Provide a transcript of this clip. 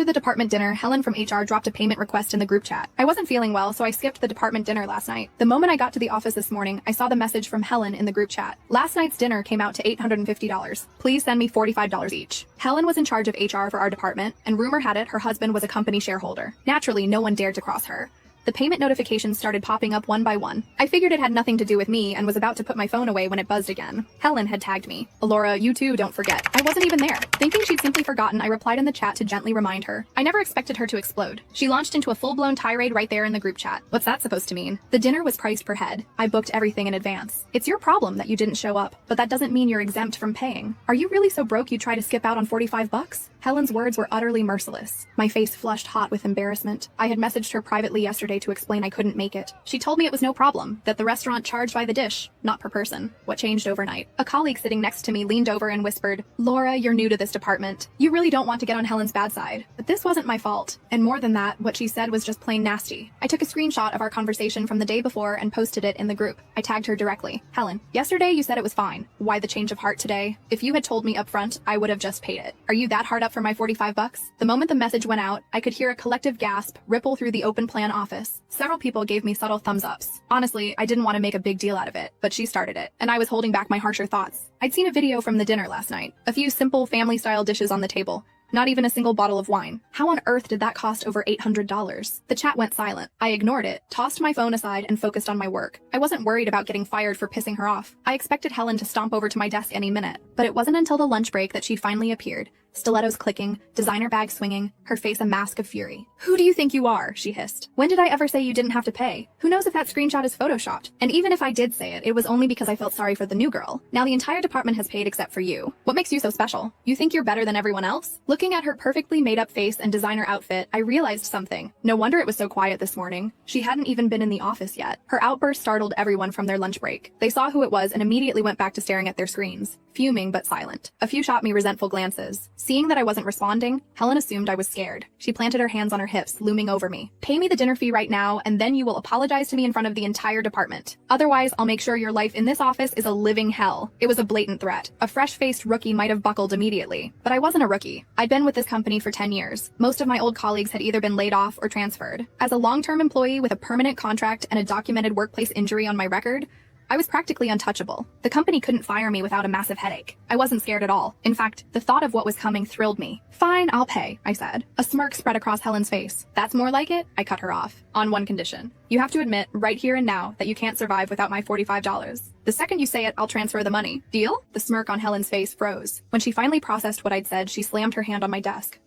After the department dinner, Helen from HR dropped a payment request in the group chat. I wasn't feeling well, so I skipped the department dinner last night. The moment I got to the office this morning, I saw the message from Helen in the group chat. Last night's dinner came out to $850. Please send me $45 each. Helen was in charge of HR for our department, and rumor had it her husband was a company shareholder. Naturally, no one dared to cross her. The payment notifications started popping up one by one. I figured it had nothing to do with me and was about to put my phone away when it buzzed again. Helen had tagged me. Alora, you too, don't forget. I wasn't even there. Thinking she'd simply forgotten, I replied in the chat to gently remind her. I never expected her to explode. She launched into a full-blown tirade right there in the group chat. What's that supposed to mean? The dinner was priced per head. I booked everything in advance. It's your problem that you didn't show up, but that doesn't mean you're exempt from paying. Are you really so broke you'd try to skip out on $45? Helen's words were utterly merciless. My face flushed hot with embarrassment. I had messaged her privately yesterday to explain I couldn't make it. She told me it was no problem, that the restaurant charged by the dish, not per person. What changed overnight? A colleague sitting next to me leaned over and whispered, Laura, you're new to this department. You really don't want to get on Helen's bad side. But this wasn't my fault. And more than that, what she said was just plain nasty. I took a screenshot of our conversation from the day before and posted it in the group. I tagged her directly. Helen, yesterday you said it was fine. Why the change of heart today? If you had told me up front, I would have just paid it. Are you that hard up for my $45? The moment the message went out, I could hear a collective gasp ripple through the open plan office. Several people gave me subtle thumbs ups. Honestly, I didn't want to make a big deal out of it, but she started it, and I was holding back my harsher thoughts. I'd seen a video from the dinner last night. A few simple family-style dishes on the table. Not even a single bottle of wine. How on earth did that cost over $800? The chat went silent. I ignored it, tossed my phone aside, and focused on my work. I wasn't worried about getting fired for pissing her off. I expected Helen to stomp over to my desk any minute, but it wasn't until the lunch break that she finally appeared. Stilettos clicking, designer bag swinging, her face a mask of fury. Who do you think you are? She hissed. When did I ever say you didn't have to pay? Who knows if that screenshot is photoshopped? And even if I did say it, it was only because I felt sorry for the new girl. Now the entire department has paid except for you. What makes you so special? You think you're better than everyone else? Looking at her perfectly made-up face and designer outfit, I realized something. No wonder it was so quiet this morning. She hadn't even been in the office yet. Her outburst startled everyone from their lunch break. They saw who it was and immediately went back to staring at their screens. Fuming but silent. A few shot me resentful glances. Seeing that I wasn't responding, Helen assumed I was scared. She planted her hands on her hips, looming over me. Pay me the dinner fee right now, and then you will apologize to me in front of the entire department. Otherwise, I'll make sure your life in this office is a living hell. It was a blatant threat. A fresh-faced rookie might have buckled immediately. But I wasn't a rookie. I'd been with this company for 10 years. Most of my old colleagues had either been laid off or transferred. As a long-term employee with a permanent contract and a documented workplace injury on my record, I was practically untouchable. The company couldn't fire me without a massive headache. I wasn't scared at all. In fact, the thought of what was coming thrilled me. Fine, I'll pay, I said. A smirk spread across Helen's face. That's more like it? I cut her off. On one condition. You have to admit, right here and now, that you can't survive without my $45. The second you say it, I'll transfer the money. Deal? The smirk on Helen's face froze. When she finally processed what I'd said, she slammed her hand on my desk.